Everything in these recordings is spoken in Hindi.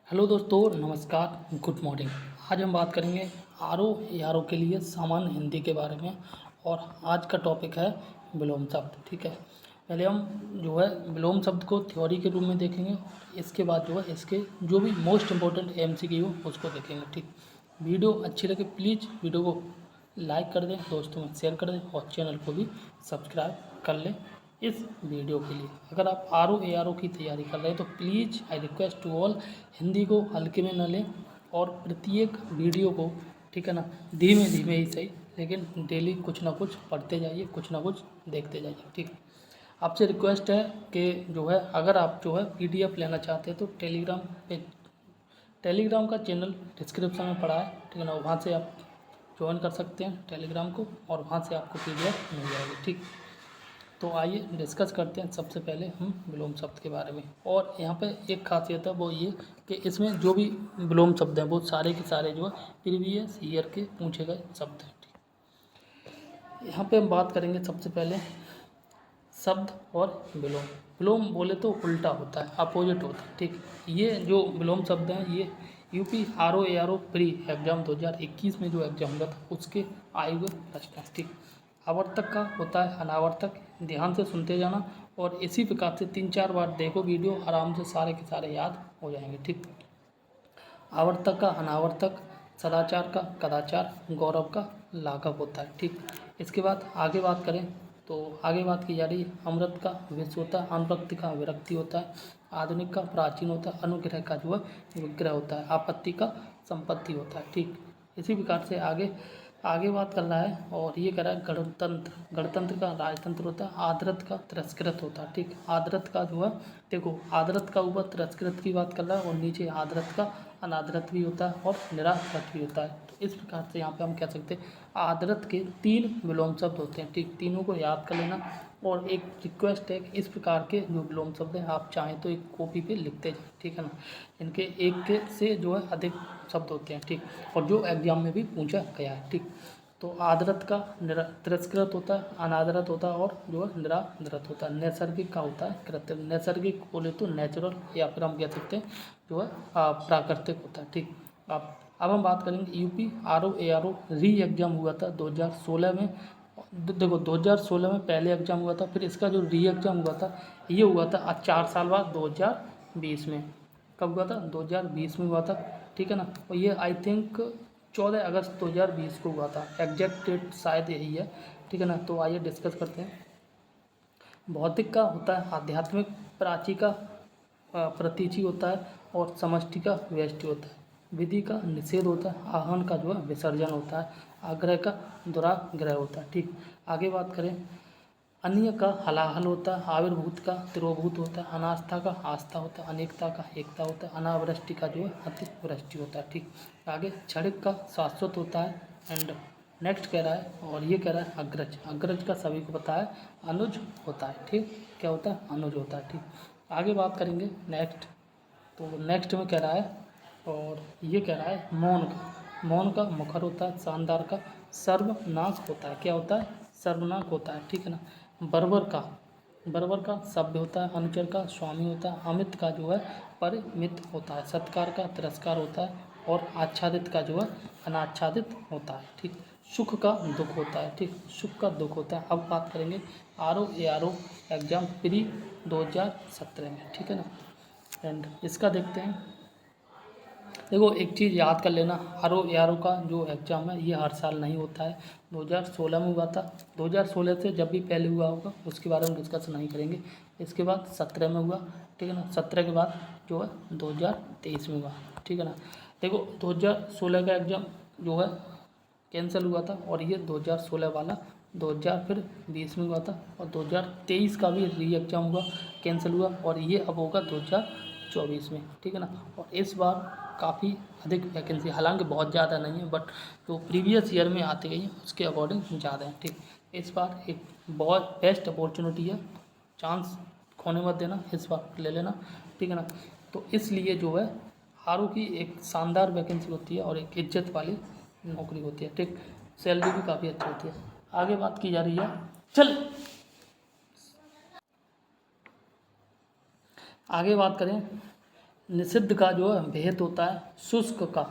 हेलो दोस्तों, नमस्कार, गुड मॉर्निंग। आज हम बात करेंगे आर ओ के लिए सामान्य हिंदी के बारे में। और आज का टॉपिक है विलोम शब्द। ठीक है, पहले हम जो है विलोम शब्द को थ्योरी के रूप में देखेंगे। इसके बाद जो है इसके जो भी मोस्ट इम्पोर्टेंट एमसीक्यू उसको देखेंगे। ठीक, वीडियो अच्छी लगे प्लीज़ वीडियो को लाइक कर दें, दोस्तों में शेयर कर दें और चैनल को भी सब्सक्राइब कर लें। इस वीडियो के लिए अगर आप आर ओ की तैयारी कर रहे हैं तो please I request to all, Hindi को हल्के में न लें और प्रत्येक वीडियो को, ठीक है ना, धीमे धीमे ही सही लेकिन डेली कुछ ना कुछ पढ़ते जाइए, कुछ ना कुछ देखते जाइए। ठीक, आपसे रिक्वेस्ट है कि जो है अगर आप जो है पीडीएफ लेना चाहते हैं तो टेलीग्राम का चैनल डिस्क्रिप्शन में पड़ा है, ठीक है ना, वहाँ से आप ज्वाइन कर सकते हैं टेलीग्राम को और वहाँ से आपको पीडीएफ मिल जाएगी। ठीक, तो आइए डिस्कस करते हैं सबसे पहले हम विलोम शब्द के बारे में। और यहाँ पे एक खासियत है वो ये कि इसमें जो भी विलोम शब्द हैं वो सारे के सारे जो है प्रीवियस ईयर के पूछे गए शब्द हैं। ठीक, यहाँ पे हम बात करेंगे सबसे पहले शब्द और विलोम। विलोम बोले तो उल्टा होता है, अपोजिट होता है। ठीक, ये जो विलोम शब्द हैं ये UP R O pre exam 2021 में जो एग्जाम हुआ था उसके आए हुए प्रश्न हैं। ठीक, आवर्तक का होता है अनावर्तक, ध्यान से सुनते जाना और इसी प्रकार से 3-4 बार देखो वीडियो, आराम से सारे के सारे याद हो जाएंगे। ठीक, आवर्तक का अनावर्तक, सदाचार का कदाचार, गौरव का लाघव होता है। ठीक, इसके बाद आगे बात करें तो आगे बात की जा रही है अमृत का विश्व होता है, अनुरक्ति का विरक्ति होता है, आधुनिक का प्राचीन होता है, अनुग्रह का जो है विग्रह होता है, आपत्ति का संपत्ति होता है। ठीक, इसी प्रकार से आगे आगे बात कर रहा है और ये कह रहा है गणतंत्र, गणतंत्र का राजतंत्र होता है, आदरत का तिरस्कृत होता है। ठीक, आदरत का जो है देखो, आदरत का ऊपर तिरस्कृत की बात कर रहा है और नीचे आदरत का अनादरत भी होता है और निरादरत भी होता है। तो इस प्रकार से यहाँ पे हम कह सकते हैं आदरत के 3 विलोम शब्द होते हैं। ठीक, तीनों को याद कर लेना। और एक रिक्वेस्ट है कि इस प्रकार के जो विलोम शब्द हैं आप चाहें तो एक कॉपी पे लिखते जाएं, ठीक है ना, इनके एक के से जो है अधिक शब्द होते हैं। ठीक, और जो एग्जाम में भी पूछा गया है। ठीक, तो आदरत का तिरस्कृत होता है, अनादरत होता है और जो है निरादरत होता है। नैसर्गिक का होता है कृत्रिम, नैसर्गिक बोले तो नेचुरल या फिर हम कह सकते हैं जो है प्राकृतिक होता है। ठीक, अब हम बात करेंगे यूपी आर ओ री एग्जाम हुआ था 2016 में। देखो 2016 में पहले एग्जाम हुआ था, फिर इसका जो री एग्जाम हुआ था ये हुआ था आज 4 साल बाद 2020 में। कब हुआ था? 2020 में हुआ था, ठीक है ना। और ये आई थिंक 14 अगस्त 2020 को हुआ था, एग्जैक्ट डेट शायद यही है, ठीक है ना। तो आइए डिस्कस करते हैं। भौतिक का होता है आध्यात्मिक, प्राची का प्रतीचि होता है और समष्टि का व्यष्टि होता है। विधि का निषेध होता है, आहन का जो है विसर्जन होता है, आग्रह का दुराग्रह होता है। ठीक, आगे बात करें अन्य का हलाहल होता है, आविर्भूत का तिरोभूत होता है, अनास्था का आस्था होता है, अनेकता का एकता होता है, अनावृष्टि का जो है अतिवृष्टि होता है। ठीक, आगे क्षणिक का शाश्वत होता है। एंड नेक्स्ट कह रहा है और ये कह रहा है अग्रज, अग्रज का सभी को पता है अनुज होता है। ठीक, क्या होता है? अनुज होता है। ठीक, आगे बात करेंगे नेक्स्ट। तो नेक्स्ट में कह रहा है और ये कह रहा है मौन का, मौन का मुखर होता है, शानदार का सर्वनाश होता है। क्या होता है? सर्वनाश होता है, ठीक है ना। बर्बर का सभ्य होता है, अनुचर का स्वामी होता है, अमित का जो है परिमित होता है, सत्कार का तिरस्कार होता है और आच्छादित का जो है अनाच्छादित होता है। ठीक, सुख का दुख होता है। ठीक, सुख का दुख होता है। अब बात करेंगे आर ओ एग्जाम प्री 2017 में, ठीक है ना। एंड इसका देखते हैं। देखो एक चीज़ याद कर लेना, आर ओ का जो एग्ज़ाम है ये हर साल नहीं होता है। 2016 में हुआ था, 2016 से जब भी पहले हुआ होगा उसके बारे में डिस्कस नहीं करेंगे। इसके बाद 17 में हुआ, ठीक है ना। 17 के बाद जो है 2023 में हुआ, ठीक है ना। देखो 2016 का एग्ज़ाम जो है कैंसिल हुआ था और ये 2016 वाला 2020 में हुआ था और 2023 का भी री एग्ज़ाम हुआ, कैंसिल हुआ और ये अब होगा 2024 में, ठीक है ना। और इस बार काफ़ी अधिक वैकेंसी, हालांकि बहुत ज़्यादा नहीं है बट जो प्रीवियस ईयर में आती गई है उसके अकॉर्डिंग ज़्यादा है। ठीक, इस बार एक बहुत बेस्ट अपॉर्चुनिटी है, चांस खोने मत देना, इस बार ले लेना, ठीक है ना। तो इसलिए जो है आर की एक शानदार वैकेंसी होती है और एक इज्जत वाली नौकरी होती है। ठीक, सैलरी भी काफ़ी अच्छी होती है। आगे बात की जा रही है, चल आगे बात करें निषिद्ध का जो है भेद होता है, शुष्क का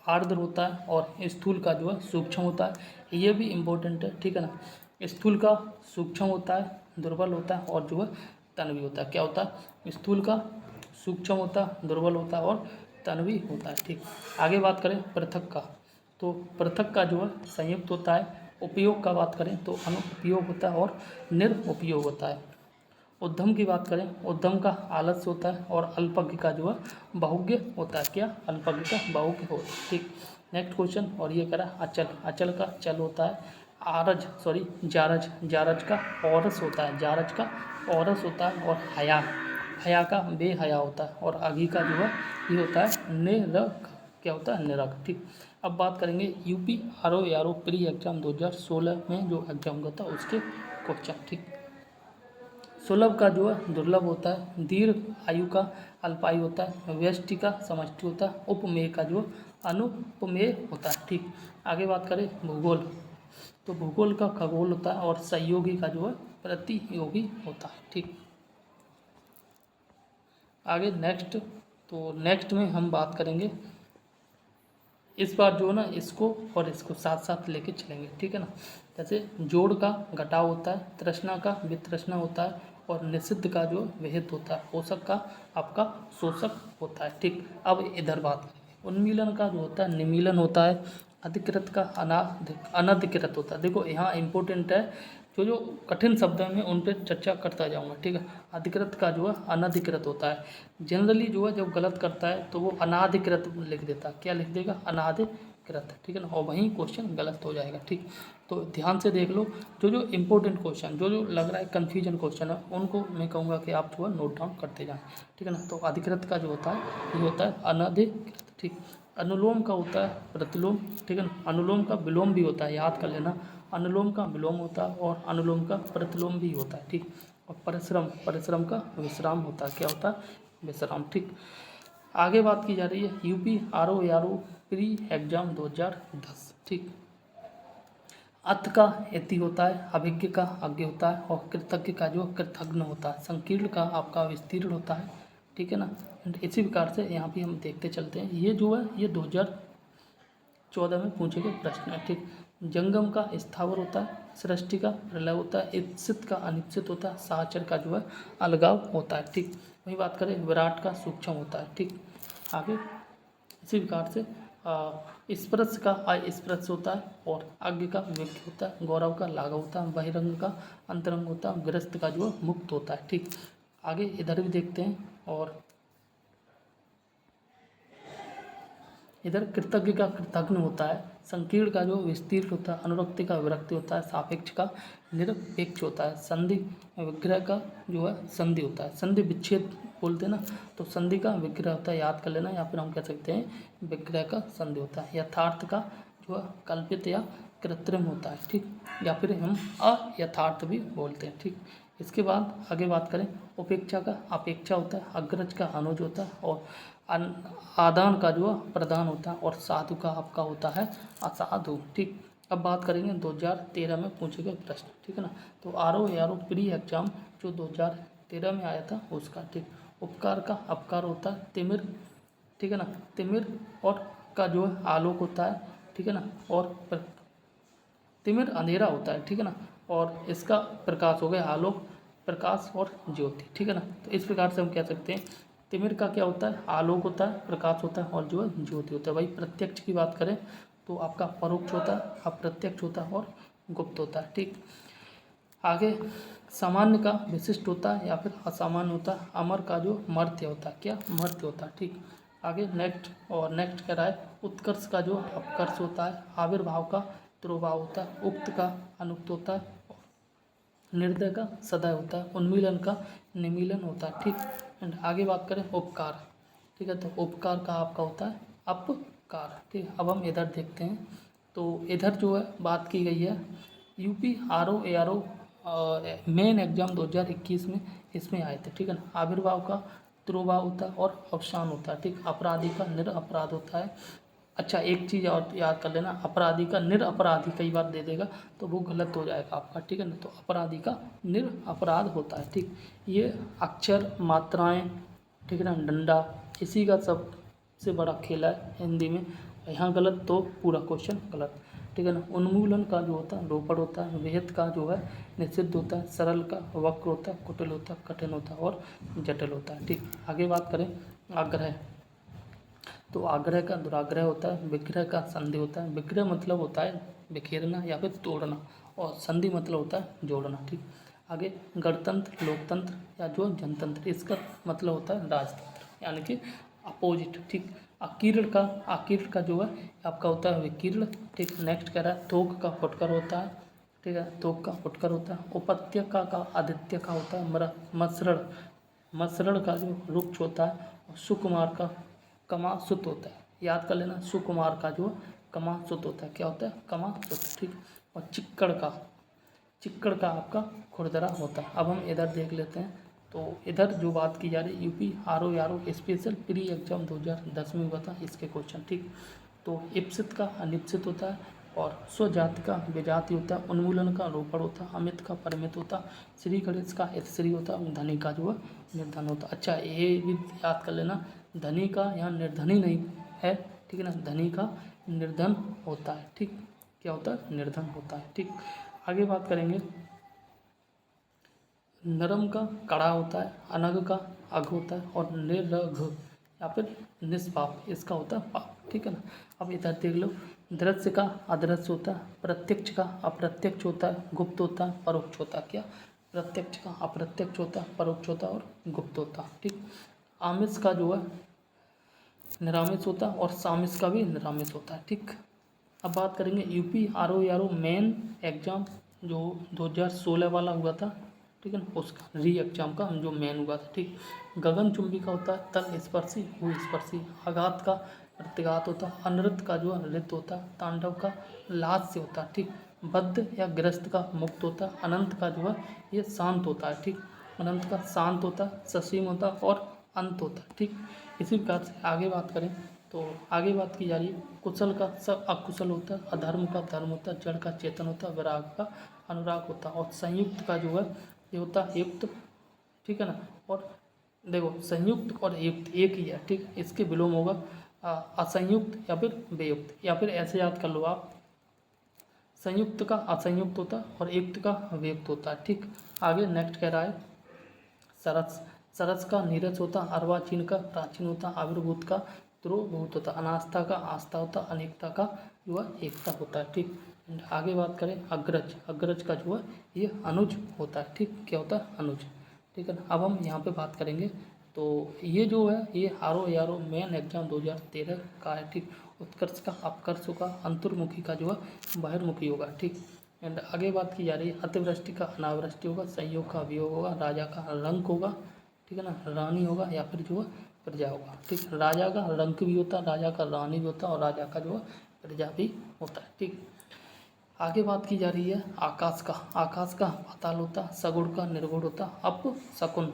आर्द्र होता है और स्थूल का जो है सूक्ष्म होता है। ये भी इम्पोर्टेंट है, ठीक है ना। स्थूल का सूक्ष्म होता है, दुर्बल होता है और जो है तन्वी होता है। क्या होता है? स्थूल का सूक्ष्म होता है, दुर्बल होता है और तन्वी होता है, ठीक। आगे बात करें पृथक का, तो पृथक का जो है संयुक्त होता है। उपयोग का बात करें तो अनुपयोग होता है और निरुपयोग होता है। उद्यम की बात करें, उद्यम का आलस्य होता है और अल्पज्ञ का जो है बहुज्ञ होता है। क्या? अल्पज्ञ का बहुज्ञ होता है, ठीक। नेक्स्ट क्वेश्चन, और ये कह रहा है अचल, अचल का चल होता है। जारज, जारज का औरस होता है, जारज का औरस होता है। और हया, हया का बेहया होता है। और अघी का जो है ये होता है निरख, क्या होता है? निरख, ठीक। अब बात करेंगे UP R O pre exam 2016 में जो एग्जाम हुआ था उसके क्वेश्चन, ठीक। सुलभ का जो है दुर्लभ होता है। दीर्घ आयु का अल्पायु होता है। व्यष्टि का समष्टि होता है। उपमेय का जो अनुपमेय होता है, ठीक। आगे बात करें भूगोल, तो भूगोल का खगोल होता है और सहयोगी का जो है प्रतियोगी होता है, ठीक। आगे नेक्स्ट, तो नेक्स्ट में हम बात करेंगे इस बार जो है ना इसको और इसको साथ साथ लेके चलेंगे, ठीक है ना। जैसे जोड़ का घटाव होता है, तृष्णा का वितृष्णा होता है और निषिद्ध का जो विहित होता है, पोषक का आपका शोषक होता है, ठीक। अब इधर बात करेंगे उन्मीलन का जो होता है निमीलन होता है। अधिकृत का अनधिकृत होता है। देखो यहाँ इम्पोर्टेंट है, जो कठिन शब्द हैं मैं उन पर चर्चा करता जाऊँगा, ठीक है। अधिकृत का जो है अनधिकृत होता है। जनरली जो है जब गलत करता है तो वो अनाधिकृत लिख देता है। क्या लिख देगा? अनाधिकृत, ठीक है ना। और वहीं क्वेश्चन गलत हो जाएगा, ठीक। तो ध्यान से देख लो, जो इम्पोर्टेंट क्वेश्चन, जो लग रहा है कन्फ्यूजन क्वेश्चन है उनको मैं कहूँगा कि आप जो है नोट डाउन करते जाएँ, ठीक है ना। तो अधिकृत का जो होता है ये होता है अनधिकृत, ठीक। अनुलोम का होता है प्रतिलोम, ठीक है ना। अनुलोम का विलोम भी होता है, याद कर लेना। अनुलोम का विलोम होता है और अनुलोम का प्रतिलोम भी होता है, ठीक। और परिश्रम, परिश्रम का विश्राम होता है। क्या होता है? विश्राम, ठीक। आगे बात की जा रही है UP R O pre exam 2010, ठीक। अथ का यति होता है, अभिज्ञ का अज्ञ होता है और कृतज्ञ का जो कृतघ्न होता है। संकीर्ण का आपका विस्तीर्ण होता है, ठीक है ना। इसी प्रकार से यहाँ भी हम देखते चलते हैं। ये जो है ये 2014 में पूछे गए प्रश्न है, ठीक। जंगम का स्थावर होता है, सृष्टि का प्रलय होता है, इप्सित का अनिप्सित होता है, साहचर का जो है अलगाव होता है, ठीक। वही बात करें विराट का सूक्ष्म होता है, ठीक। आगे इसी प्रकार से स्पर्श का अस्पर्श होता है और आज्ञ का व्यक्त होता है, गौरव का लाघव होता है, बहिरंग का अंतरंग होता है, ग्रस्त का जो है मुक्त होता है, ठीक। आगे इधर भी देखते हैं, और इधर कृतज्ञ का कृतघ्न होता है, संकीर्ण का जो विस्तीर्ण होता है, अनुरक्ति का विरक्ति होता है, सापेक्ष का निरपेक्ष होता है, संधि विग्रह का जो है संधि होता है। संधि विच्छेद बोलते हैं ना, तो संधि का विग्रह होता है, याद कर लेना। या फिर हम कह सकते हैं विग्रह का संधि होता है। यथार्थ का जो है कल्पित या कृत्रिम होता है, ठीक। या फिर हम अयथार्थ भी बोलते हैं, ठीक। इसके बाद आगे बात करें उपेक्षा का अपेक्षा होता है, अग्रज का अनुज होता है और आदान का जो प्रदान होता है और साधु का आपका होता है असाधु, ठीक। अब बात करेंगे 2013 में पूछे गए प्रश्न, ठीक है ना। तो आर ओ प्री एग्जाम जो 2013 में आया था उसका, ठीक। उपकार का अपकार होता है, तिमिर, ठीक है ना। तिमिर और का जो है आलोक होता है, ठीक है ना। और तिमिर अंधेरा होता है, ठीक है ना। और इसका प्रकाश हो गया आलोक, प्रकाश और ज्योति, ठीक है ना। तो इस प्रकार से हम कह सकते हैं तिमिर का क्या होता है? आलोक होता है, प्रकाश होता है और जो है ज्योति होता है। वही प्रत्यक्ष की बात करें तो आपका परोक्ष होता है, अप्रत्यक्ष होता है और गुप्त होता है, ठीक। आगे सामान्य का विशिष्ट होता है या फिर असामान्य होता है। अमर का जो मर्त्य होता है, क्या? मर्त्य होता है, ठीक। आगे नेक्स्ट कह रहा है उत्कर्ष का जो अपकर्ष होता है, आविर्भाव का तिरोभाव होता है, उक्त का अनुक्त होता है, निर्दय का सदय होता है, उन्मीलन का निमीलन होता है, ठीक। एंड आगे बात करें उपकार, ठीक है। तो उपकार का आपका होता है अपकार, ठीक। अब हम इधर देखते हैं, तो इधर जो है बात की गई है UP R O main exam 2021 में इसमें आए थे, ठीक है ना। आविर्भाव का तिरोभाव होता है और अवसान होता है, ठीक। अपराधी का निरअपराध होता है। अच्छा एक चीज़ और याद कर लेना, अपराधी का निरअपराधी कई बार दे देगा तो वो गलत हो जाएगा आपका, ठीक है ना। तो अपराधी का निरअपराध होता है, ठीक। ये अक्षर मात्राएं, ठीक है ना, डंडा इसी का सबसे बड़ा खेल है हिंदी में। यहाँ गलत तो पूरा क्वेश्चन गलत, ठीक है ना। उन्मूलन का जो होता है रोपड़ होता है, विहित का जो है निषिद्ध होता है, सरल का वक्र होता है, कुटिल होता है, कठिन होता है और जटिल होता है, ठीक। आगे बात करें आग्रह, तो आग्रह का दुराग्रह होता है, विग्रह का संधि होता है। विग्रह मतलब होता है बिखेरना या फिर तोड़ना, और संधि मतलब होता है जोड़ना, ठीक। आगे गणतंत्र, लोकतंत्र या जो जनतंत्र, इसका मतलब होता है राजतंत्र, यानी कि अपोजिट, ठीक। आकीर्ण का जो है आपका होता है विकीर्ण, ठीक। नेक्स्ट कह रहा है थोक का फुटकर होता है, ठीक है, थोक का फुटकर होता है। उपत्यका का आदित्य का होता है मसरण का जो रुक्ष होता है, और सुकुमार का कमासुत होता है, याद कर लेना। सुकुमार का जो कमासुत होता है, क्या होता है कमासुत, ठीक। और चिक्कड़ का आपका खुरदरा होता है। अब हम इधर देख लेते हैं, तो इधर जो बात की जा रही है UP R O special pre exam 2010 में हुआ था, इसके क्वेश्चन, ठीक। तो इप्सित का अनिप्सित होता है, और स्वजाति का विजाति होता है, उन्मूलन का रोपड़ होता है, अमित का परिमित होता है, श्री गणेश का इतश्री होता है, धनी का जो है निर्धन होता है। अच्छा ये भी याद कर लेना, धनी का यहाँ निर्धनी नहीं है, ठीक है ना, धनी का निर्धन होता है, ठीक। क्या होता है निर्धन होता है, ठीक। आगे बात करेंगे नरम का कड़ा होता है, अनग का अघ होता है, और निरघ या फिर निष्पाप इसका होता है पाप, ठीक है ना। अब इधर देख लो, दृश्य का अदृश्य होता है, प्रत्यक्ष का अप्रत्यक्ष होता है, गुप्त होता है, परोक्ष होता है। क्या प्रत्यक्ष का अप्रत्यक्ष होता है, परोक्ष होता है और गुप्त होता है, ठीक। आमिष का जो है निरामिष होता है, और सामिष का भी निरामिष होता है, ठीक। अब बात करेंगे UP R O main exam जो 2016 वाला हुआ था, ठीक है ना, उसका री एग्जाम का जो मेन हुआ था, ठीक। गगनचुंबी का होता है तल स्पर्शी भूस्पर्शी, आघात का प्रतिघात होता है, अनृत का जो है नृत्य होता है, तांडव का लास्य होता है, ठीक। बद्ध या ग्रस्त का मुक्त होता है, अनंत का जो है ये शांत होता है, ठीक। अनंत का शांत होता है, ससीम होता है और अंत होता है, ठीक। इसी प्रकार से आगे बात करें, तो आगे बात की जा रही है कुशल का सब अकुशल होता है, अधर्म का धर्म होता है, जड़ का चेतन होता है, विराग का अनुराग होता है, और संयुक्त का जो है ये होता है युक्त, ठीक है ना। और देखो संयुक्त और युक्त एक ही है, ठीक। इसके विलोम होगा असंयुक्त या फिर बेयुक्त, या फिर ऐसे याद कर लो आप, संयुक्त का असंयुक्त होता है और युक्त का वियुक्त होता है, ठीक। आगे नेक्स्ट कह रहा है सरस, सरस का नीरस होता, अर्वाचीन का प्राचीन होता, आविर्भूत का ध्रुवभूत होता, अनास्था का आस्था होता, अनेकता का जो है एकता होता है, ठीक। आगे बात करें अग्रज, अग्रज का जो है ये अनुज होता है, ठीक। क्या होता है अनुज, ठीक है ना। अब हम यहाँ पे बात करेंगे, तो ये जो है ये आर ओ मेन एग्जाम 2013 का है, ठीक। उत्कर्ष का अपकर्ष होगा, अंतर्मुखी का जो है बहिर्मुखी होगा, ठीक। एंड आगे बात की जा रही है अतिवृष्टि का अनावृष्टि होगा, संयोग का वियोग होगा, राजा का रंक होगा, ठीक है ना, रानी होगा या फिर जो है प्रजा होगा, ठीक। राजा का रंक भी होता है, राजा का रानी भी होता है, और राजा का जो है प्रजा भी होता है, ठीक। आगे बात की जा रही है आकाश का पाताल होता है, सगुण का निर्गुण होता है, अप शकुन,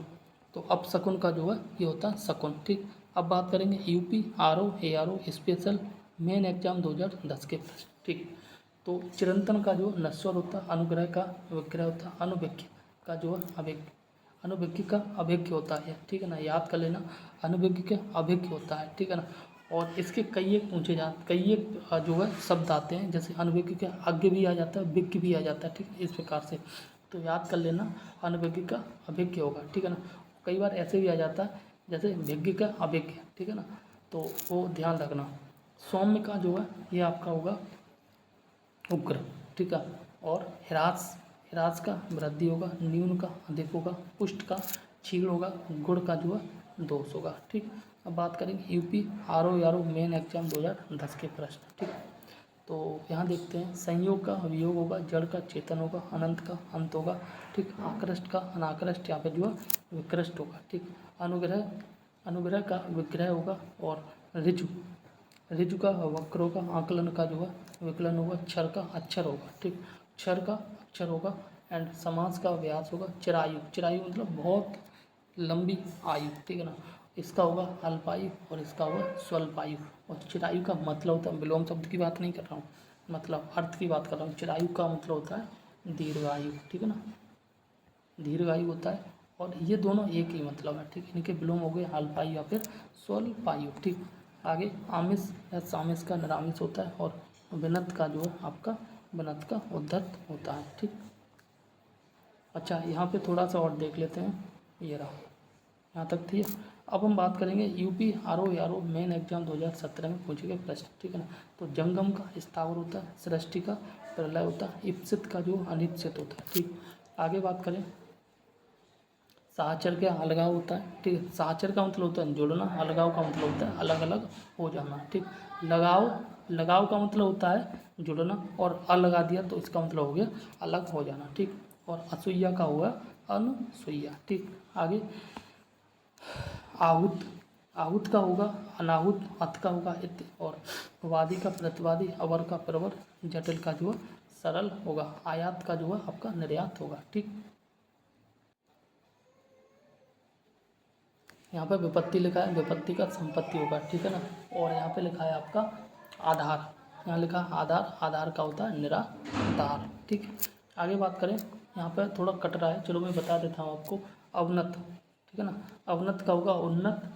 तो अप शकुन का जो है ये होता है शकुन, ठीक। अब बात करेंगे UP R O special main exam 2010 के प्रश्न, ठीक। तो चिरंतन का जो नश्वर होता है, अनुग्रह का विग्रह होता है, अनुभिज्ञ का जो है अभिज्ञ, अनुभिज्ञ का अभिज्ञ होता है, ठीक है ना, याद कर लेना, अनुभिज्ञ का अभिज्ञ होता है, ठीक है ना। और इसके कई एक जो है शब्द आते हैं, जैसे अनुभिज्ञ के अज्ञ भी आ जाता है, विज्ञ भी आ जाता है, ठीक है, इस प्रकार से तो याद कर लेना, अनुभिज्ञ का अभिज्ञ होगा, ठीक है ना। कई बार ऐसे भी आ जाता है जैसे विज्ञ का अभिज्ञ, ठीक है ना, तो वो ध्यान रखना। सौम्य का जो है ये आपका होगा उग्र, ठीक है, और हिरास का वृद्धि होगा, न्यून का अधिक होगा, पुष्ट का क्षीण होगा, गुण का जो है दोष होगा, ठीक। अब बात करेंगे UP R O main exam 2010 के प्रश्न, ठीक। तो यहाँ देखते हैं संयोग का वियोग होगा, जड़ का चेतन होगा, अनंत का अंत होगा, ठीक। आकृष्ट का अनाकृष्ट या फिर जो है विकृष्ट होगा, ठीक। अनुग्रह का विग्रह होगा, और ऋजु का वक्र होगा, आकलन का जो है विकलन होगा, क्षर का अक्षर होगा, ठीक। क्षर का अक्षर होगा, एंड समास का व्यास होगा, चिरायु मतलब बहुत लंबी आयु, ठीक है ना, इसका होगा अल्पायु और इसका होगा स्वल्पायु। और चिरायु का मतलब होता है, विलोम शब्द की बात नहीं कर रहा हूँ, मतलब अर्थ की बात कर रहा हूँ। चिरायु का मतलब होता है दीर्घायु, ठीक है ना, दीर्घायु होता है, और ये दोनों एक ही मतलब है, ठीक। इनके विलोम हो गए अल्पायु या फिर स्वल्पायु, ठीक। आगे आमिष या सामिष का निरामिष होता है, और विनत का जो है आपका विनत का उद्धत होता है, ठीक। अच्छा, यहाँ पे थोड़ा सा और देख लेते हैं, ये रहा, यहाँ तक थी। अब हम बात करेंगे यूपी आरओ मेन एग्जाम 2017 में पूछे गए प्रश्न, ठीक है ना। तो जंगम का स्थावर होता है, सृष्टि का प्रलय होता है, इप्सित का जो अनिप्सित होता है, ठीक। आगे बात करें, साहचर का अलगाव होता है, ठीक है। साहचर का मतलब होता है जुड़ना, अलगाव का मतलब होता है अलग अलग हो जाना, ठीक। लगाव का मतलब होता है जुड़ना, और अ लगा दिया तो इसका मतलब हो गया अलग हो जाना, ठीक। और असूया का हुआ अनुसूया, ठीक। आगे आहूत का होगा अनाहूत, अत का होगा इत, और वादी का प्रतिवादी, अवर का प्रवर, जटिल का जो है सरल होगा, आयात का जो है आपका निर्यात होगा, ठीक। यहाँ पे विपत्ति लिखा है, विपत्ति का संपत्ति होगा, ठीक है ना। और यहाँ पे लिखा है आपका आधार, यहाँ लिखा है आधार, आधार का होता है निराधार, ठीक। आगे बात करें, यहाँ पे थोड़ा कट रहा है, चलो मैं बता देता हूँ आपको। अवनत, ठीक है ना, अवनत का होगा उन्नत,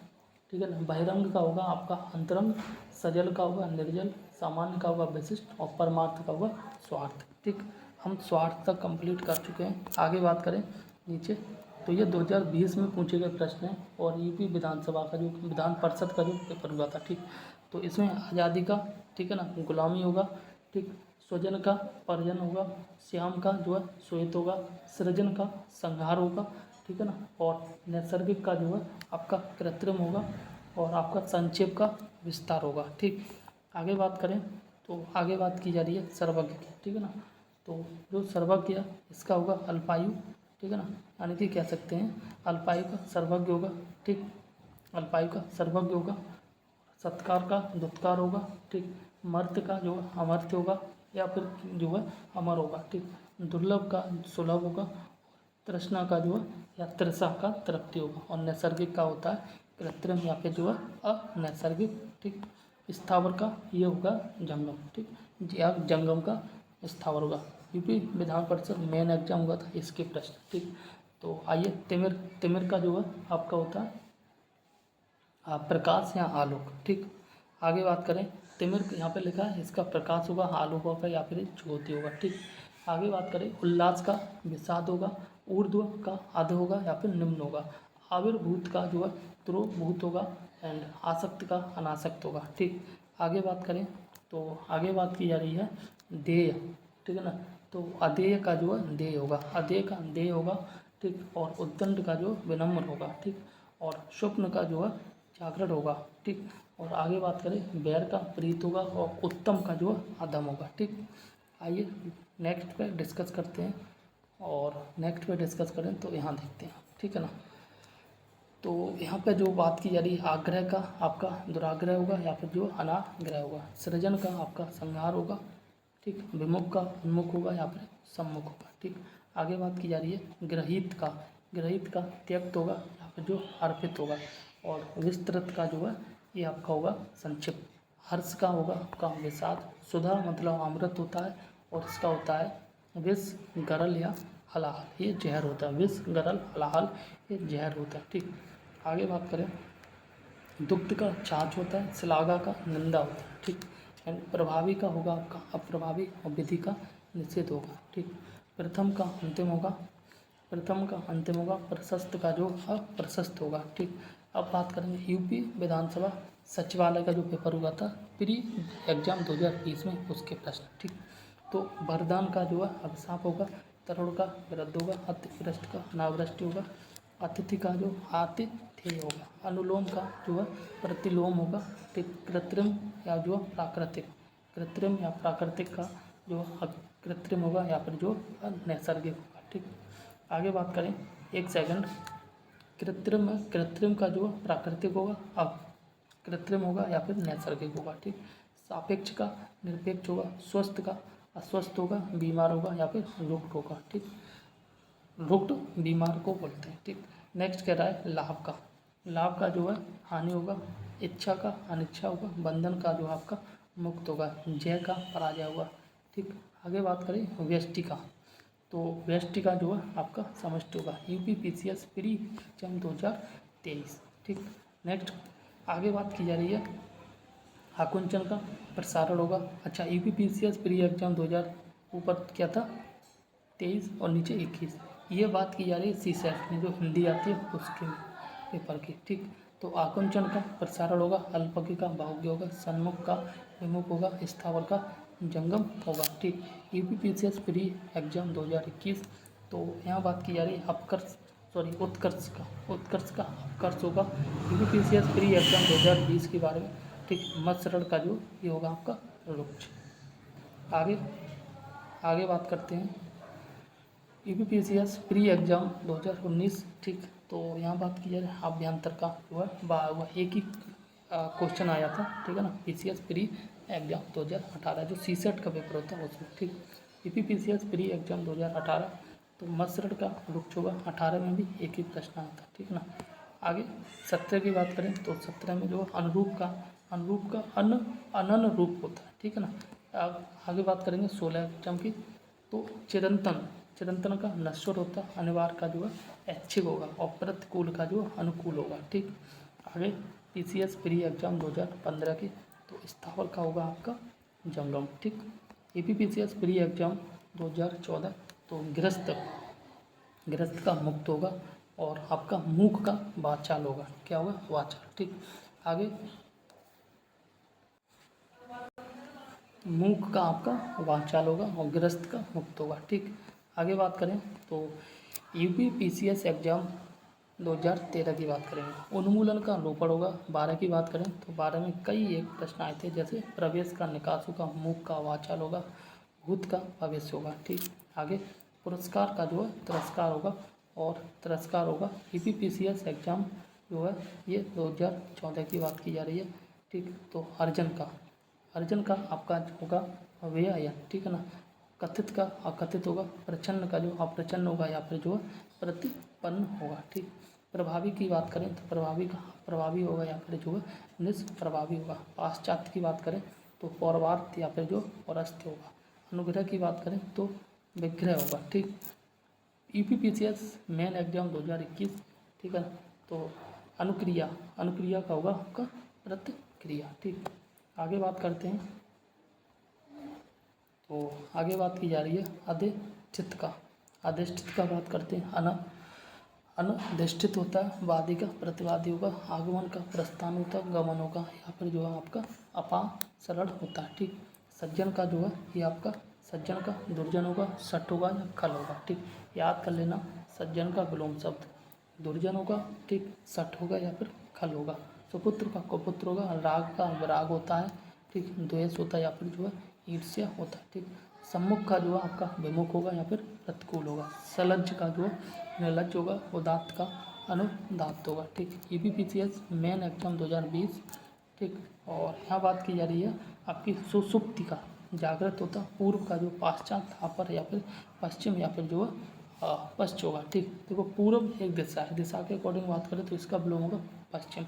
ठीक है ना। बहिरंग का होगा आपका अंतरंग, सजल का होगा निर्जल, सामान्य का होगा विशिष्ट, और परमार्थ का होगा स्वार्थ, ठीक। हम स्वार्थ तक कंप्लीट कर चुके हैं। आगे बात करें नीचे, तो ये 2020 में पूछे गए प्रश्न हैं, और यूपी विधानसभा का जो विधान परिषद का जो पेपर हुआ था, ठीक। तो इसमें आज़ादी का, ठीक है ना, गुलामी होगा, ठीक। स्वजन का परिजन होगा, श्याम का जो है श्वेत होगा, सृजन का संहार होगा, ठीक है ना। और नैसर्गिक का जो है आपका कृत्रिम होगा, और आपका संक्षेप का विस्तार होगा, ठीक। आगे बात करें, तो आगे बात की जा रही है सर्वज्ञ की, ठीक है ना। तो जो सर्वज्ञ है इसका होगा अल्पायु, ठीक है ना, यानी कि कह सकते हैं अल्पायु का सर्वज्ञ होगा, ठीक। अल्पायु का सर्वज्ञ होगा, सत्कार का दुत्कार होगा, ठीक। मर्त्य का जो है अमर्त्य होगा, या फिर जो है अमर होगा, ठीक। दुर्लभ का सुलभ होगा, तृष्णा का जो है या तृषा का तृप्ति होगा, और नैसर्गिक का होता है कृत्रिम या फिर जो है अनैसर्गिक, ठीक। स्थावर का ये होगा जंगम, ठीक, या जंगम का स्थावर होगा। UP Vidhan Parishad main exam हुआ था, इसके प्रश्न, ठीक। तो आइए तिमिर, तिमिर का जो है आपका होता है प्रकाश या आलोक, ठीक। आगे बात करें, तिमिर यहाँ पे लिखा है इसका प्रकाश होगा, आलोक होगा, या फिर ज्योति होगा, ठीक। आगे बात करें, उल्लास का विषाद होगा, ऊर्ध्व का अध होगा, या फिर निम्न होगा। आविर्भूत का जो है त्रोभूत होगा, एंड आसक्त का अनासक्त होगा, ठीक। आगे बात करें, तो आगे बात की जा रही है देय, ठीक है ना। तो अदेय का जो है देय होगा, अदेय का देय होगा, ठीक। और उद्दंड का जो विनम्र होगा, ठीक। और स्वप्न का जो है जागरण होगा, ठीक। और आगे बात करें, बैर का प्रीत होगा, और उत्तम का जो है अधम होगा, ठीक। आइए नेक्स्ट पे डिस्कस करते हैं, और नेक्स्ट पे डिस्कस करें तो यहाँ देखते हैं, ठीक है ना। तो यहाँ पे जो बात की जा रही है, आग्रह का आपका दुराग्रह होगा, या फिर जो अनाग्रह होगा। सृजन का आपका संहार होगा, ठीक। विमुख का उन्मुख होगा, या फिर सम्मुख होगा, ठीक। आगे बात की जा रही है ग्रहित का त्यक्त होगा, या फिर जो अर्पित होगा। और विस्तृत का जो है ये आपका होगा संक्षिप्त। हर्ष का होगा आपका विषाद। सुधा मतलब अमृत होता है, और इसका होता है विष, गरल या हलाहल, ये जहर होता है। विष, गरल, हलाहल ये जहर होता है, ठीक। आगे बात करें, दुग्ध का छाछ होता है, श्लाघा का निंदा होता है, ठीक। एंड प्रभावी का होगा आपका अप्रभावी, और विधि का निषेध होगा, ठीक। प्रथम का अंतिम होगा, प्रशस्त का जो अप्रशस्त होगा, ठीक। अब बात करेंगे यूपी विधानसभा सचिवालय का जो पेपर हुआ था प्री एग्जाम 2020 में, उसके प्रश्न, ठीक। तो वरदान का जो है अभिशाप होगा, तरुण का वृद्ध होगा, अतिवृष्टि का अनावृष्टि होगा, अतिथि का जो आतिथ्य होगा, अनुलोम का जो है प्रतिलोम होगा, ठीक। कृत्रिम या जो प्राकृतिक का जो कृत्रिम होगा, या फिर जो नैसर्गिक होगा, ठीक। आगे बात करें, एक सेकंड, कृत्रिम का जो प्राकृतिक होगा, अब कृत्रिम होगा, या फिर नैसर्गिक होगा, ठीक। सापेक्ष का निरपेक्ष होगा, स्वस्थ का अस्वस्थ होगा, बीमार होगा, या फिर रुग्ण होगा, ठीक। रुग्ण बीमार को बोलते हैं, ठीक। नेक्स्ट कह रहा है लाभ का जो है हानि होगा, इच्छा का अनिच्छा होगा, बंधन का जो आपका मुक्त होगा, जय का पराजय होगा, ठीक। आगे बात करें व्यष्टि का, तो व्यष्टि का जो है आपका समष्टि होगा। UPPCS pre exam 2023। ठीक, नेक्स्ट आगे बात की जा रही है आकुंचन का प्रसारण होगा। अच्छा, UPPCS प्री एग्जाम 2000 ऊपर क्या था 23 और नीचे 21, ये बात की जा रही है CSET में जो हिंदी आती है उसके पेपर की। ठीक, तो आकुंचन का प्रसारण होगा, अल्पज्ञ का बाहुज्ञ होगा, सन्मुख का विमुख होगा, स्थावर का जंगम होगा। ठीक, UPPCS प्री एग्जाम 2021। तो यहाँ बात की जा रही है उत्कर्ष का अपकर्ष होगा। UPPCS प्री एग्जाम 2020 के बारे में। ठीक, मत्सरण का जो ये होगा आपका रुक्ष। आगे बात करते हैं UPPCS प्री एग्जाम 2019। ठीक, तो यहाँ बात की जाए अभ्यंतर का जो है एक ही क्वेश्चन आया था। ठीक है ना, PCS प्री एग्जाम 2018 जो CSET का पेपर होता है उसमें। ठीक, UPPCS प्री एग्जाम 2018। तो मत्सरण का रुक्ष होगा। 18 में भी एक ही प्रश्न आया था। ठीक है ना, आगे 17 की बात करें तो 17 में जो अनुरूप का अनन रूप होता है। ठीक है ना, आगे बात करेंगे 16 एग्जाम की। तो चिरंतन का नश्वर होता है, अनिवार्य का जो है ऐच्छिक होगा और प्रतिकूल का जो अनुकूल होगा। ठीक, आगे PCS प्री एग्जाम 2015 की। तो स्थावर का होगा आपका जंगम। ठीक, UPPCS प्री एग्जाम 2014। तो गृहस्थ का मुक्त होगा और आपका मूक का वाचाल होगा। क्या होगा, वाचाल। ठीक, आगे मूक का आपका वाचाल होगा और गृहस्थ का मुक्त होगा। ठीक, आगे बात करें तो UPPCS एग्जाम 2013 की बात करेंगे। उन्मूलन का रोपण होगा। 12 की बात करें तो 12 में कई एक प्रश्न आए थे, जैसे प्रवेश का निकास होगा, मूक का वाचाल होगा, भूत का भविष्य होगा। ठीक, आगे पुरस्कार का जो है तिरस्कार होगा और तिरस्कार होगा। UPPCS एग्जाम जो है ये 2014 की बात की जा रही है। ठीक, तो अर्जन का आपका होगा व्यय। ठीक है ना, कथित का अकथित होगा, प्रच्छन्न का जो अप्रच्छन्न होगा या फिर जो प्रतिपन्न होगा। ठीक, प्रभावी की बात करें तो प्रभावी होगा या फिर जो है निष्प्रभावी होगा। पाश्चात्य की बात करें तो पौर्वार्थ या फिर जो पौरस्त्य होगा। अनुग्रह की बात करें तो विग्रह होगा। ठीक, UPPCS मेन एग्जाम 2021। ठीक है, तो अनुक्रिया का होगा आपका प्रतिक्रिया। ठीक, आगे बात करते हैं तो आगे बात की जा रही है अधिष्ठित का बात करते हैं। अनधिष्ठित होता है, वादी का प्रतिवादी होगा, आगमन का प्रस्थान होता है, गमन होगा या फिर जो है आपका अपासरण होता है। ठीक, सज्जन का जो है ये आपका सज्जन का दुर्जन होगा, सठ होगा या खल होगा। ठीक, याद कर लेना, सज्जन का विलोम शब्द दुर्जन होगा। ठीक, सठ होगा या फिर खल होगा। सुपुत्र का कुपुत्र होगा, राग का विराग होता है। ठीक, द्वेष होता है या फिर जो है ईर्ष्या होता है। ठीक, सम्मुख का जो है आपका विमुख होगा या फिर प्रतिकूल होगा। सलज्ज का जो निर्लज्ज होगा, उदात्त का अनुदात्त होगा। ठीक, UPPCS मेन एग्जाम 2020। ठीक, और यहाँ बात की जा रही है आपकी सुसुप्ति का जागृत होता, पूर्व का जो पाश्चात अपर या फिर पश्चिम या फिर जो है पश्च होगा। ठीक, देखो पूर्व एक दिशा है, दिशा के अकॉर्डिंग बात करें तो इसका विलोम होगा पश्चिम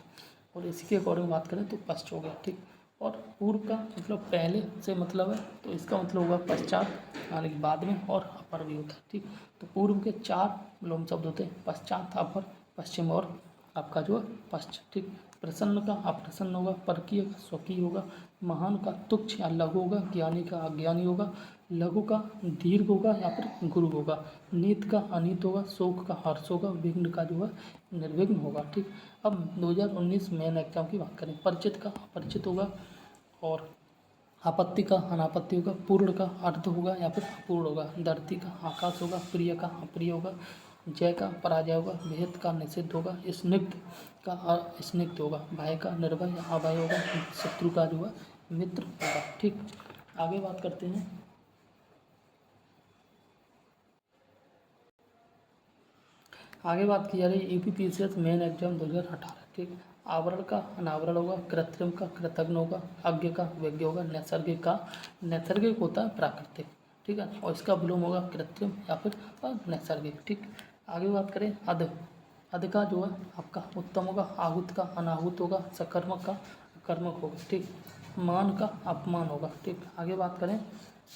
और इसी के अकॉर्डिंग बात करें तो पश्च हो गया। ठीक, और पूर्व का मतलब पहले से मतलब है तो इसका मतलब होगा पश्चात यानी कि बाद में, और अपर भी होता है। ठीक, तो पूर्व के 4 विलोम शब्द होते हैं, पश्चात, अपर, पश्चिम और आपका जो है पश्च। ठीक, प्रसन्न का अप्रसन्न होगा, परकीय का स्वकीय होगा, महान का तुच्छ या लघु होगा, ज्ञानी का अज्ञानी होगा, लघु का दीर्घ होगा या फिर गुरु होगा, नीत का अनीत होगा, शोक का हर्ष होगा, विघ्न का जो है निर्विघ्न होगा। ठीक, अब 2019 मेन एग्जाम की बात करें। परिचित का अपरिचित होगा और आपत्ति का अनापत्ति होगा, पूर्ण का अर्ध होगा या फिर अपूर्ण होगा, धरती का आकाश होगा, प्रिय का अप्रिय होगा, जय का पराजय होगा, विहित का निषिद्ध होगा, स्निग्ध का अस्निग्ध होगा, भय का निर्भय या अभय होगा, शत्रु का जो है मित्र होगा। ठीक, आगे बात करते हैं आगे बात की जा रही है UPPCS मेन एग्जाम 2018। ठीक, आवरण का अनावरण होगा, कृत्रिम का कृतघ्न होगा, अज्ञ का विज्ञ होगा, नैसर्गिक होता है प्राकृतिक। ठीक है, और इसका विलोम होगा कृत्रिम या फिर नैसर्गिक। ठीक, आगे बात करें अध का जो है आपका उत्तम होगा, आहूत का अनाहूत होगा, सकर्मक का कर्मक होगा। ठीक, मान का अपमान होगा। ठीक, आगे बात करें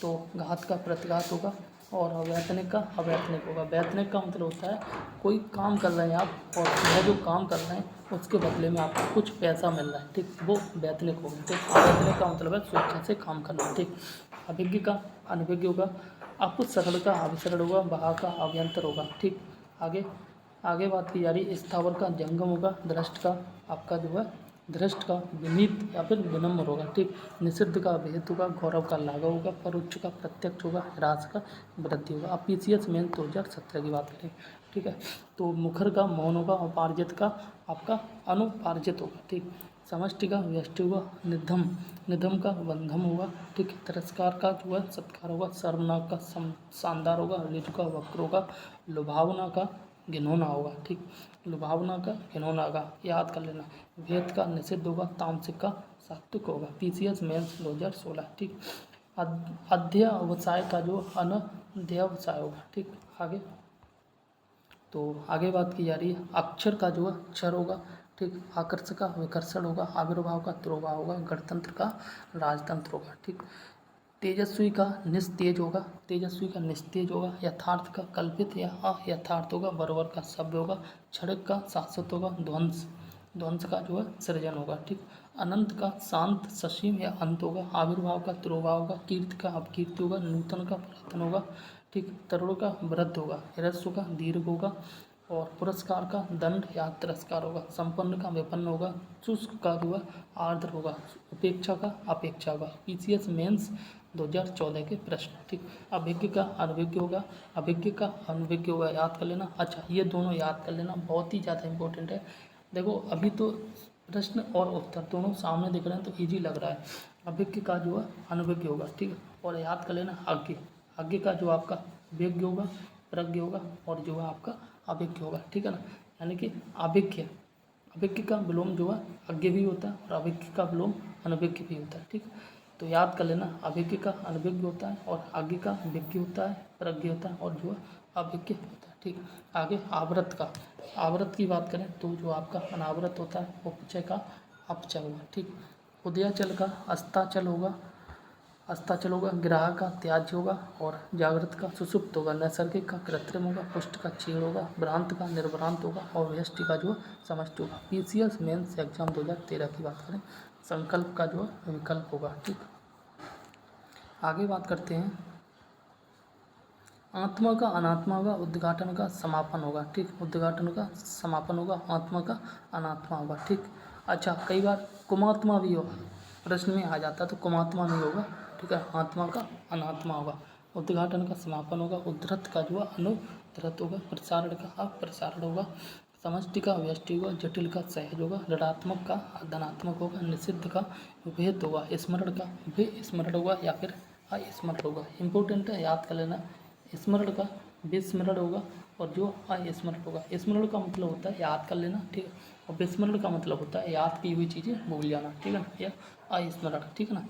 तो घात का प्रतिघात होगा, और अवैतनिक का अवैतनिक होगा। वैतनिक का मतलब होता है कोई काम कर रहे हैं आप और यह जो काम कर रहे हैं उसके बदले में आपको कुछ पैसा मिल रहा है, ठीक, वो वैतनिक होगा। ठीक, अवैतनिक का मतलब है स्वेच्छा से काम करना। ठीक, अभिज्ञ का अनभिज्ञ होगा, आपको सरल का अभिसरण होगा, बहा का अभ्यंतर होगा। ठीक, आगे आगे बात की जा रही है। स्थावर का जंगम होगा, दृष्ट का आपका जो है दृष्ट का विनीत या फिर विनम्र होगा। ठीक, निषिद्ध का विहित होगा, गौरव का लाघव होगा, परोक्ष का प्रत्यक्ष होगा, ह्रास का वृद्धि होगा। अब PCS मेन 2017 की बात करें, ठीक है, तो मुखर का मौन होगा, उपार्जित का आपका अनुपार्जित होगा। ठीक, समष्टि का व्यष्टि होगा, निधम निधम का बंधम होगा। ठीक, तिरस्कार का जो है सत्कार होगा, सर्वनाक का शानदार होगा, ऋजु का वक्र होगा, लुभावना का घिनौना होगा। ठीक, लुभावना का घिनौना का याद कर लेना। वेद का निषिद्ध होगा, तामसिक का सात्विक होगा। PCS mains 2016। ठीक, अध्यवसाय का जो अनध्यवसाय होगा। ठीक, आगे तो आगे बात की जा रही है। अक्षर का जो है अक्षर होगा। ठीक, आकर्षक का विकर्षण होगा, आविर्भाव का तिरोभाव होगा, गणतंत्र का राजतंत्र होगा। ठीक, तेजस्वी का निस्तेज होगा, तेजस्वी का निस्तेज होगा, यथार्थ का कल्पित या अयथार्थ होगा, बरोबर का सभ्य होगा, क्षणिक का शाश्वत होगा, ध्वंस ध्वंस का जो है सृजन होगा। ठीक, अनंत का शांत ससीम या अंत होगा, आविर्भाव का तिरोभाव होगा, कीर्ति का अपकीर्ति होगा, नूतन का पुरातन होगा। ठीक, तरुण का वृद्ध होगा, ह्रस्व का दीर्घ होगा, और पुरस्कार का दंड या तिरस्कार होगा, संपन्न का विपन्न होगा, शुष्क का जो है आर्द्र होगा, उपेक्षा का अपेक्षा होगा। PCS मेंस 2014 के प्रश्न। ठीक, अभिज्ञ का अनभिज्ञ होगा, अभिज्ञ का अनभिज्ञ होगा, याद कर लेना। अच्छा, ये दोनों याद कर लेना, बहुत ही ज़्यादा इंपॉर्टेंट है। देखो अभी तो प्रश्न और उत्तर दोनों सामने दिख रहे हैं तो ईजी लग रहा है। अभिज्ञ का जो है अनभिज्ञ होगा। ठीक है, और याद कर लेना अज्ञ अज्ञ का जो आपका विज्ञ होगा, प्रज्ञ होगा, और जो है आपका अभिज्ञ होगा। ठीक है ना, यानी कि अभिज्ञ अभिज्ञ का विलोम जो है अज्ञ भी होता है और अभिज्ञ का विलोम अनभिज्ञ भी होता है। ठीक, तो याद कर लेना, अभिज्ञ का अनभिज्ञ होता है और अज्ञ का विज्ञ होता है, प्रज्ञ होता है, और जो है अभिज्ञ होता है। ठीक, आगे आवृत का आवृत की बात करें तो जो आपका अनावृत होता है वो उपचय का अपचय होगा। ठीक, उदयाचल का अस्ताचल होगा, अस्ताचल होगा, ग्राह का त्याज्य होगा, और जागृत का सुषुप्त होगा, नैसर्गिक का कृत्रिम होगा, पुष्ट का क्षीण होगा, भ्रांत का निर्भ्रांत होगा, और व्यष्टि का जो समष्टि होगा। PCS मेंस एग्जाम 2013 की बात करें, संकल्प का जो विकल्प होगा। ठीक, आगे बात करते हैं। आत्मा का अनात्मा होगा, उद्घाटन का समापन होगा। ठीक, उद्घाटन का समापन होगा, आत्मा का अनात्मा होगा। ठीक, अच्छा, कई बार कुमात्मा भी होगा, प्रश्न में आ जाता है तो कुमात्मा नहीं होगा। ठीक है, आत्मा का अनात्मा होगा, उद्घाटन का समापन होगा, उद्धृत का जो अनुद्धृत होगा, प्रसारण का अप्रसारण होगा, समष्टि का व्यष्टि होगा, जटिल का सहज होगा, ऋणात्मक का धनात्मक होगा, निषिद्ध का भेद होगा, स्मरण का विस्मरण होगा, या फिर अस्मरण होगा। इंपॉर्टेंट है, याद कर लेना। स्मरण का विस्मरण होगा, और जो अस्मरण होगा। स्मरण का मतलब होता है याद कर लेना, ठीक है, और विस्मरण का मतलब होता है याद की हुई चीज़ें भूल जाना। ठीक है ना, या अस्मरण। ठीक है ना,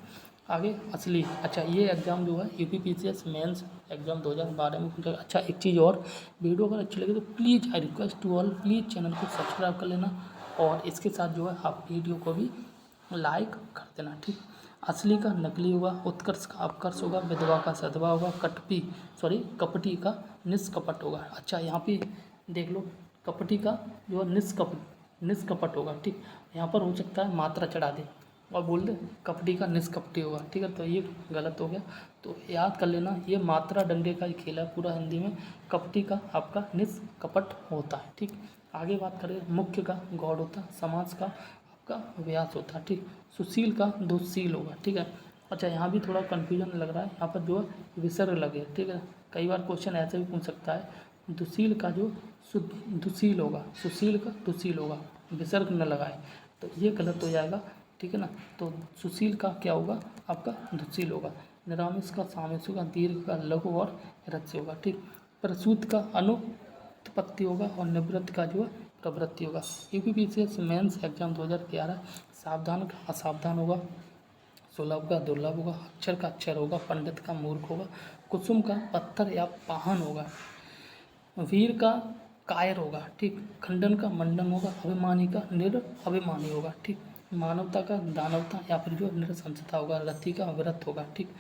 आगे असली। अच्छा, ये एग्ज़ाम जो है UPPCS मेंस एग्ज़ाम 2012 में पूछा। अच्छा, एक चीज़ और, वीडियो अगर अच्छी लगे तो please I request to all, please channel को सब्सक्राइब कर लेना, और इसके साथ जो है आप वीडियो को भी लाइक कर देना। ठीक, असली का नकली होगा, उत्कर्ष का अपकर्ष होगा, विधवा का सधवा होगा, कपटी का निष्कपट होगा। अच्छा, यहाँ पे देख लो, कपटी का जो है निष्कपट होगा। ठीक, यहाँ पर हो सकता है मात्रा चढ़ा दे और बोल दे कपटी का निष्कपटी होगा। ठीक है, तो ये गलत हो गया, तो याद कर लेना, ये मात्रा डंडे का ही खेल है पूरा हिंदी में। कपटी का आपका निष्कपट होता है। ठीक, आगे बात करें। मुख्य का गौड़ होता है, समास का आपका व्यास होता है। ठीक, सुशील का दुशील होगा। ठीक है, अच्छा, यहाँ भी थोड़ा कन्फ्यूजन लग रहा है, यहाँ पर जो है विसर्ग लगे। ठीक है, कई बार क्वेश्चन ऐसे भी पूछ सकता है, दुशील का जो दुशील होगा, सुशील का दुशील होगा, विसर्ग न लगाए, तो ये गलत हो जाएगा। ठीक है ना, तो सुशील का क्या होगा आपका दुशील होगा। निरामिष का सामिष होगा, दीर्घ का लघु और ह्रस्व होगा। ठीक, प्रसूत का अनुत्पत्ति होगा, और निवृत्त का जो है प्रवृत्ति होगा। UPPCS mains exam 2011। सावधान का असावधान होगा, सुलभ का दुर्लभ होगा, अक्षर का अक्षर होगा, पंडित का मूर्ख होगा, कुसुम का पत्थर या पाहन होगा, वीर का कायर होगा। ठीक, खंडन का मंडन होगा, अभिमानी का निरअभिमानी होगा। ठीक, मानवता का दानवता या फिर जो नृशंसता होगा, रति का व्रत होगा। ठीक,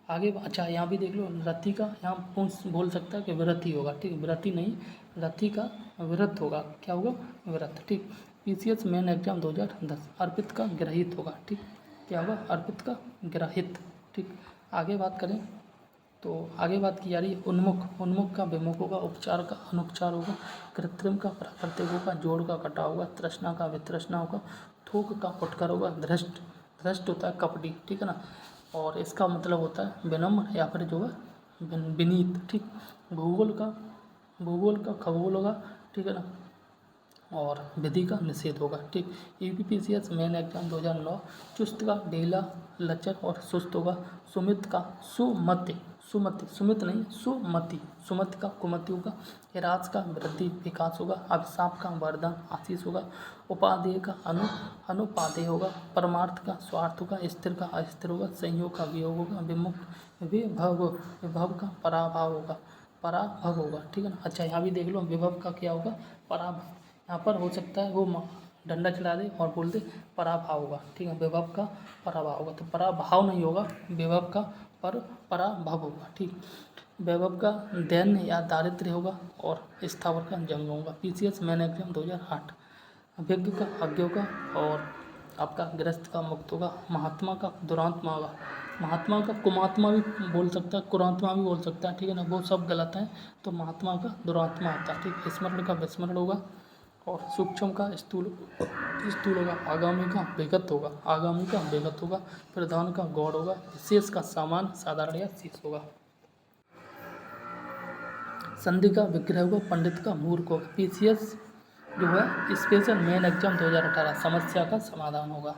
आगे अच्छा यहाँ भी देख लो, रति का यहाँ पूछ बोल सकता है कि व्रति होगा, ठीक है, व्रति नहीं, रति का व्रत होगा, क्या होगा, व्रत, ठीक। पीसीएस मेन एग्जाम 2010 अर्पित का ग्रहित होगा, ठीक, क्या होगा, अर्पित का ग्रहित, ठीक। आगे बात करें तो आगे बात की जा रही है उन्मुख, उन्मुख का विमुख होगा, उपचार का अनुपचार होगा, कृत्रिम का प्राकृतिक होगा, जोड़ का कटा होगा, तृष्णा का वितृष्णा होगा, थोक का फुटकर होगा, धृष्ट, धृष्ट होता है कपटी, ठीक है ना, और इसका मतलब होता है विनम्र या फिर जो है विनीत, ठीक। भूगोल का खगोल होगा, ठीक है ना, और विधि का निषेध होगा, ठीक। यूपीपीसीएस मेन एग्जाम 2009 चुस्त का ढीला लचर और सुस्त होगा, सुमित का सुमति, सुमति सुमित नहीं सुमति, सुमति का कुमति होगा, हिराज का वृद्धि विकास होगा, अभिशाप का वरदान आशीष होगा, उपादेय का अनुपादेय होगा, परमार्थ का स्वार्थ होगा, स्थिर का अस्थिर होगा, संयोग का वियोग होगा, विमुक्त विभव का पराभाव होगा, पराभव होगा, ठीक है ना। अच्छा यहाँ भी देख लो विभव का क्या होगा, पराभव, यहाँ पर हो सकता है वो डंडा चला दे और बोल दे पराभाव होगा, ठीक है, विभव का पराभाव होगा, तो पराभाव नहीं होगा, विभव का पराभव होगा, ठीक। वैभव का दैन्य या दारिद्र्य होगा, और स्थावर का जंग होगा। पीसीएस मेन एग्जाम 2008 अभिज्ञ का अज्ञों का, और आपका ग्रस्त का मुक्त होगा, महात्मा का दुरात्मा होगा, महात्मा का कुमात्मा भी बोल सकता है, कुरात्मा भी बोल सकता है, ठीक है ना, वो सब गलत है, तो महात्मा का दुरात्मा होता है, ठीक। स्मरण का विस्मरण होगा, और सूक्ष्म का स्थूल स्थूल होगा, आगामी का विगत होगा, आगामी का विगत होगा, प्रधान का गौड़ होगा, विशेष का सामान साधारण या शीश होगा, संधि का विग्रह होगा, पंडित का मूर्ख होगा। पीसीएस जो है स्पेशल मेन एग्जाम 2018 समस्या का समाधान होगा।